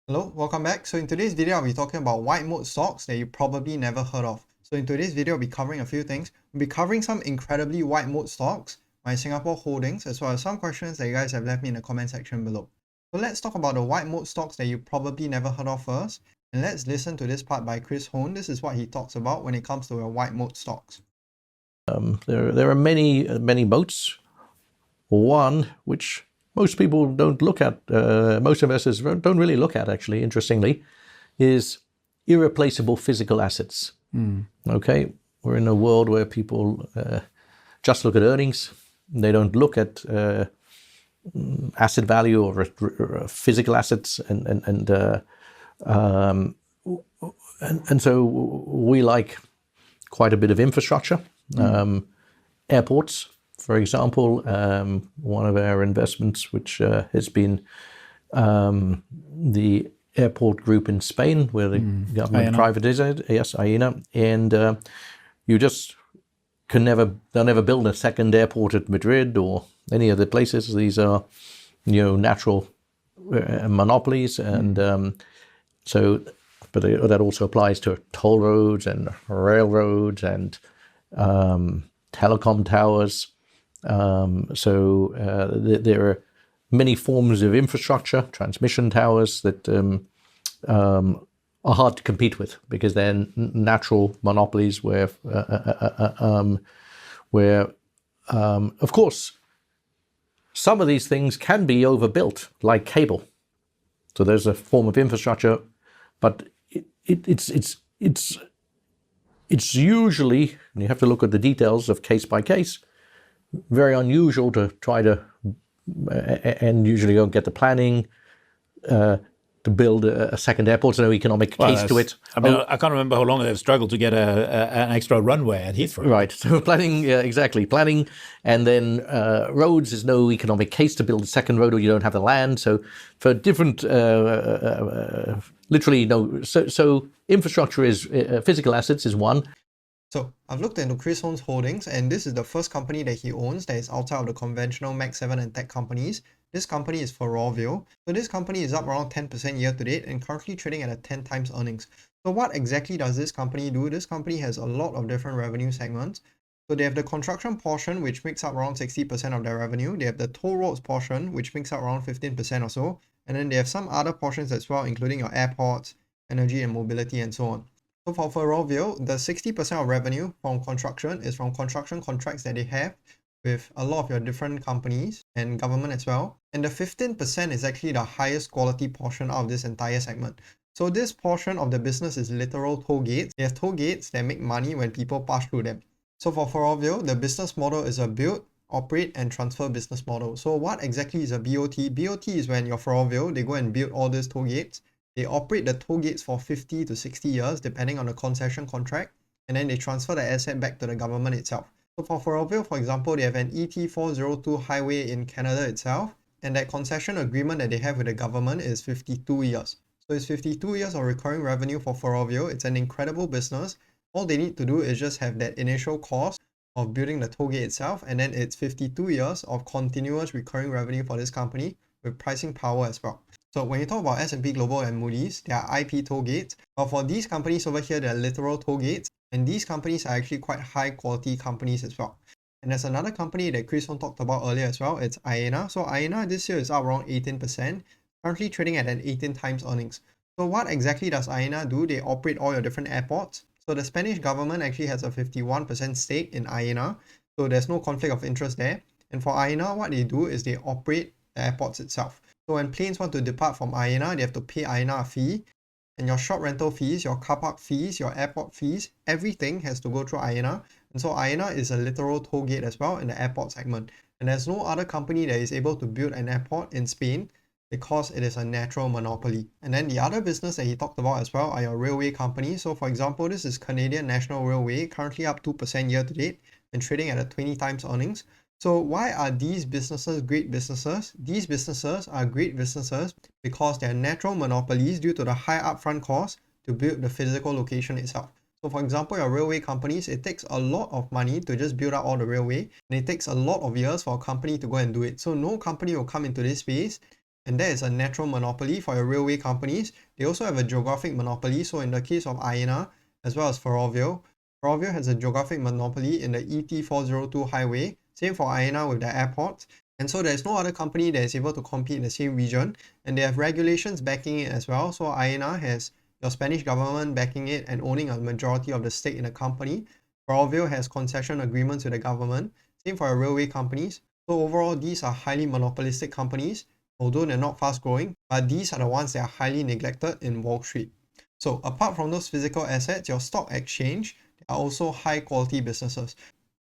Hello, welcome back. So in today's video, I'll be talking about white moat stocks that you probably never heard of. So in today's video, I'll be covering a few things. We'll be covering some incredibly white moat stocks, my Singapore holdings, as well as some questions that you guys have left me in the comment section below. So let's talk about the white moat stocks that you probably never heard of first. And let's listen to this part by Chris Hone. This is what he talks about when it comes to white moat stocks. There are many moats. One which most people don't look at, most investors don't really look at, actually, interestingly, is irreplaceable physical assets. Okay, we're in a world where people just look at earnings. They don't look at asset value or physical assets, and so we like quite a bit of infrastructure. Airports, for example, one of our investments, which has been the airport group in Spain, where the government privatized it. Yes, Aena, and you just they'll never build a second airport at Madrid or any other places. These are, natural monopolies, and so. But that also applies to toll roads and railroads and telecom towers. There are many forms of infrastructure, transmission towers, that are hard to compete with because they're natural monopolies where of course, some of these things can be overbuilt, like cable. So there's a form of infrastructure, but it's usually, and you have to look at the details of case by case, very unusual to try to, and usually don't get the planning to build a second airport. There's no economic case to it. I mean, I can't remember how long they've struggled to get an extra runway at Heathrow. Right. So planning, exactly. Planning, and then roads, there's no economic case to build a second road, or you don't have the land. So for different, literally no. So infrastructure is physical assets is one. So I've looked into Chris Hone's holdings, and this is the first company that he owns that is outside of the conventional Mac 7 and tech companies. This company is Ferrovial. So this company is up around 10% year to date and currently trading at a 10 times earnings. So what exactly does this company do? This company has a lot of different revenue segments. So they have the construction portion, which makes up around 60% of their revenue. They have the toll roads portion, which makes up around 15% or so. And then they have some other portions as well, including your airports, energy and mobility, and so on. So for Ferrovial, the 60% of revenue from construction is from construction contracts that they have with a lot of your different companies and government as well. And the 15% is actually the highest quality portion of this entire segment. So this portion of the business is literal toll gates. They have toll gates that make money when people pass through them. So for Ferrovial, the business model is a build, operate, and transfer business model. So what exactly is a BOT? BOT is when your Ferrovial, they go and build all these toll gates. They operate the toll gates for 50 to 60 years, depending on the concession contract, and then they transfer the asset back to the government itself. So for Ferrovial, for example, they have an ET402 highway in Canada itself, and that concession agreement that they have with the government is 52 years. So it's 52 years of recurring revenue for Ferrovial. It's an incredible business. All they need to do is just have that initial cost of building the toll gate itself, and then it's 52 years of continuous recurring revenue for this company with pricing power as well. So when you talk about S&P Global and Moody's, they are IP toll gates. But for these companies over here, they're literal toll gates. And these companies are actually quite high quality companies as well. And there's another company that Chris Hone talked about earlier as well. It's Aena. So Aena this year is up around 18%, currently trading at an 18 times earnings. So what exactly does Aena do? They operate all your different airports. So the Spanish government actually has a 51% stake in Aena. So there's no conflict of interest there. And for Aena, what they do is they operate the airports itself. So when planes want to depart from Aena, they have to pay Aena a fee. And your shop rental fees, your car park fees, your airport fees, everything has to go through Aena. And so Aena is a literal toll gate as well in the airport segment. And there's no other company that is able to build an airport in Spain because it is a natural monopoly. And then the other business that he talked about as well are your railway companies. So for example, this is Canadian National Railway, currently up 2% year to date and trading at a 20 times earnings. So why are these businesses great businesses? These businesses are great businesses because they're natural monopolies due to the high upfront cost to build the physical location itself. So for example, your railway companies, it takes a lot of money to just build out all the railway, and it takes a lot of years for a company to go and do it. So no company will come into this space and that is a natural monopoly for your railway companies. They also have a geographic monopoly, so in the case of Aena, as well as Ferrovial, Ferrovial has a geographic monopoly in the ET402 highway, same for Aena with the airports, and so there's no other company that is able to compete in the same region, and they have regulations backing it as well. So Aena has your Spanish government backing it and owning a majority of the stake in the company. Ferrovial has concession agreements with the government, same for your railway companies. So overall, these are highly monopolistic companies, although they're not fast growing, but these are the ones that are highly neglected in Wall Street. So apart from those physical assets, your stock exchange are also high quality businesses.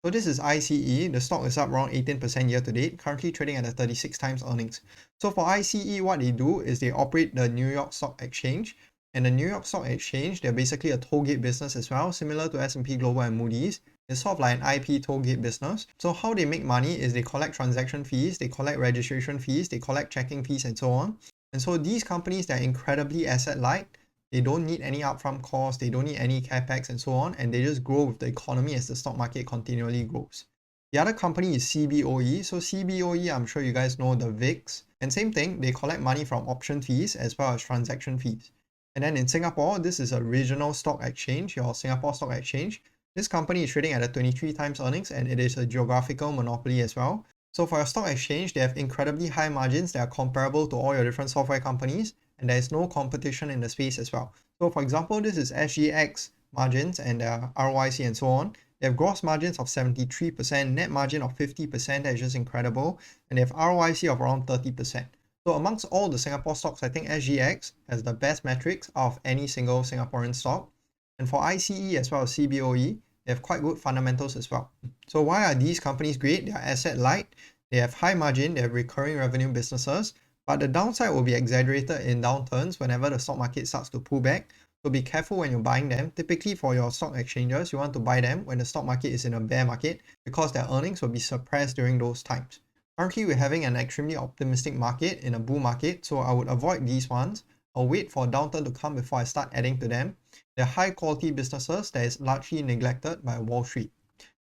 So this is ICE, the stock is up around 18% year to date, currently trading at a 36 times earnings. So for ICE, what they do is they operate the New York Stock Exchange, and the New York Stock Exchange, they're basically a tollgate business as well, similar to S&P Global and Moody's. It's sort of like an IP tollgate business. So how they make money is they collect transaction fees, they collect registration fees, they collect checking fees, and so on. And so these companies, they're incredibly asset light. They don't need any upfront costs, they don't need any capex and so on, and they just grow with the economy as the stock market continually grows. The other company is CBOE. So CBOE, I'm sure you guys know the VIX. And same thing, they collect money from option fees as well as transaction fees. And then in Singapore, this is a regional stock exchange, your Singapore Stock Exchange. This company is trading at a 23 times earnings, and it is a geographical monopoly as well. So for your stock exchange, they have incredibly high margins that are comparable to all your different software companies, and there is no competition in the space as well. So for example, this is SGX margins and their ROIC and so on. They have gross margins of 73%, net margin of 50%, that is just incredible, and they have ROIC of around 30%. So amongst all the Singapore stocks, I think SGX has the best metrics of any single Singaporean stock. And for ICE as well as CBOE, they have quite good fundamentals as well. So why are these companies great? They are asset light, they have high margin, they have recurring revenue businesses, but the downside will be exaggerated in downturns whenever the stock market starts to pull back. So be careful when you're buying them. Typically for your stock exchanges, you want to buy them when the stock market is in a bear market because their earnings will be suppressed during those times. Currently, we're having an extremely optimistic market in a bull market, so I would avoid these ones. I'll wait for a downturn to come before I start adding to them. They're high quality businesses that is largely neglected by Wall Street.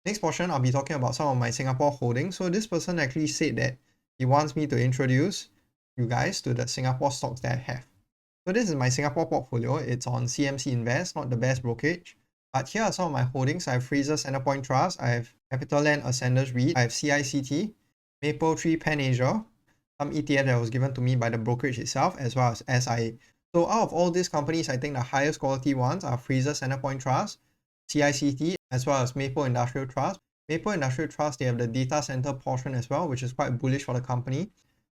Next portion, I'll be talking about some of my Singapore holdings. So this person actually said that he wants me to introduce you guys to the Singapore stocks that I have. So this is my Singapore portfolio. It's on CMC Invest, not the best brokerage. But here are some of my holdings. I have Fraser Centrepoint Trust, I have CapitaLand Ascenders REIT, I have CICT, Mapletree Pan Asia, some ETF that was given to me by the brokerage itself, as well as SIA. So out of all these companies, I think the highest quality ones are Fraser Centrepoint Trust, CICT, as well as Maple Industrial Trust. Maple Industrial Trust, they have the data center portion as well, which is quite bullish for the company.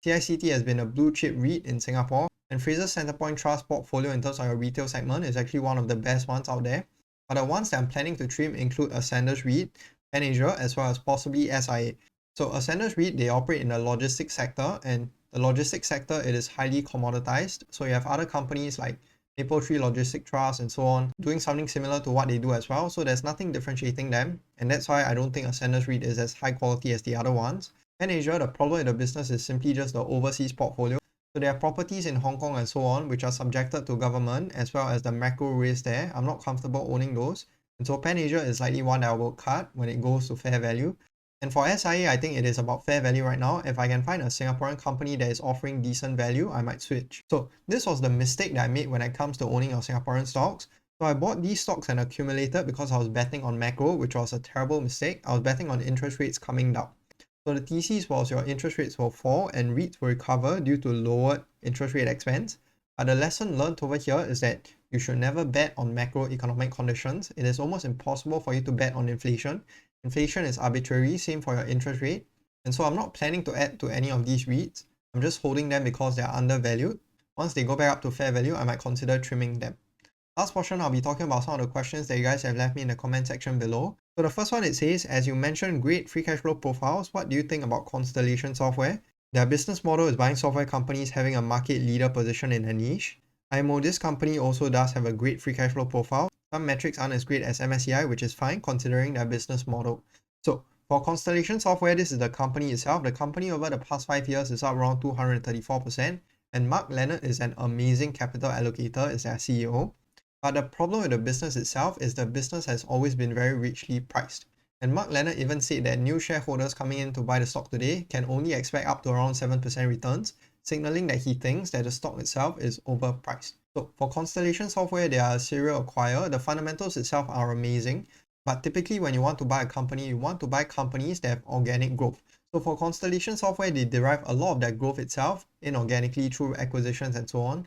CICT has been a blue chip REIT in Singapore, and Fraser Centrepoint Trust portfolio in terms of your retail segment is actually one of the best ones out there. But the ones that I'm planning to trim include Ascenders REIT, Pan Asia, as well as possibly SIA. So Ascenders REIT, they operate in the logistics sector, and the logistics sector, it is highly commoditized. So you have other companies like Mapletree Logistic Trust and so on doing something similar to what they do as well. So there's nothing differentiating them, and that's why I don't think Ascenders REIT is as high quality as the other ones. Pan Asia, the problem with the business is simply just the overseas portfolio. So there are properties in Hong Kong and so on which are subjected to government as well as the macro risk there. I'm not comfortable owning those. And so Pan Asia is likely one that I will cut when it goes to fair value. And for SIA, I think it is about fair value right now. If I can find a Singaporean company that is offering decent value, I might switch. So this was the mistake that I made when it comes to owning your Singaporean stocks. So I bought these stocks and accumulated because I was betting on macro, which was a terrible mistake. I was betting on interest rates coming down. So the thesis was your interest rates will fall and REITs will recover due to lowered interest rate expense. But the lesson learned over here is that you should never bet on macroeconomic conditions. It is almost impossible for you to bet on inflation. Inflation is arbitrary, same for your interest rate. And so I'm not planning to add to any of these REITs. I'm just holding them because they are undervalued. Once they go back up to fair value, I might consider trimming them. Last portion, I'll be talking about some of the questions that you guys have left me in the comment section below. So the first one, it says, as you mentioned, great free cash flow profiles. What do you think about Constellation Software? Their business model is buying software companies having a market leader position in a niche. IMO, this company also does have a great free cash flow profile. Some metrics aren't as great as MSCI, which is fine considering their business model. So for Constellation Software, this is the company itself. The company over the past 5 years is up around 234%. And Mark Leonard is an amazing capital allocator as their CEO. But the problem with the business itself is the business has always been very richly priced. And Mark Leonard even said that new shareholders coming in to buy the stock today can only expect up to around 7% returns signaling that he thinks that the stock itself is overpriced. So for Constellation Software, they are a serial acquirer. The fundamentals itself are amazing, but typically when you want to buy a company, you want to buy companies that have organic growth. So for Constellation Software, they derive a lot of that growth itself inorganically through acquisitions and so on.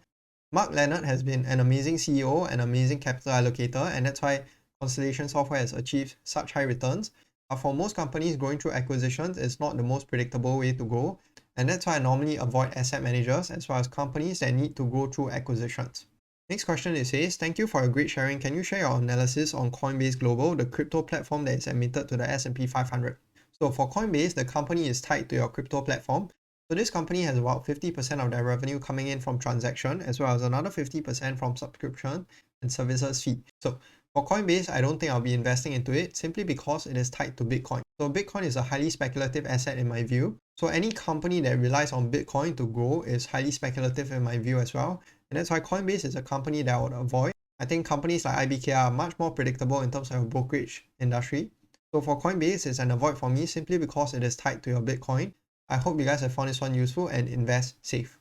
Mark Leonard has been an amazing CEO and amazing capital allocator, and that's why Constellation Software has achieved such high returns. But for most companies, going through acquisitions is not the most predictable way to go, and that's why I normally avoid asset managers as well as companies that need to go through acquisitions. Next question it says, thank you for your great sharing. Can you share your analysis on Coinbase Global, the crypto platform that is admitted to the S&P 500? So for Coinbase, the company is tied to your crypto platform. So this company has about 50% of their revenue coming in from transaction, as well as another 50% from subscription and services fee. So for Coinbase, I don't think I'll be investing into it simply because it is tied to Bitcoin. So Bitcoin is a highly speculative asset in my view. So any company that relies on Bitcoin to grow is highly speculative in my view as well. And that's why Coinbase is a company that I would avoid. I think companies like IBK are much more predictable in terms of your brokerage industry. So for Coinbase, it's an avoid for me simply because it is tied to your Bitcoin. I hope you guys have found this one useful and invest safe.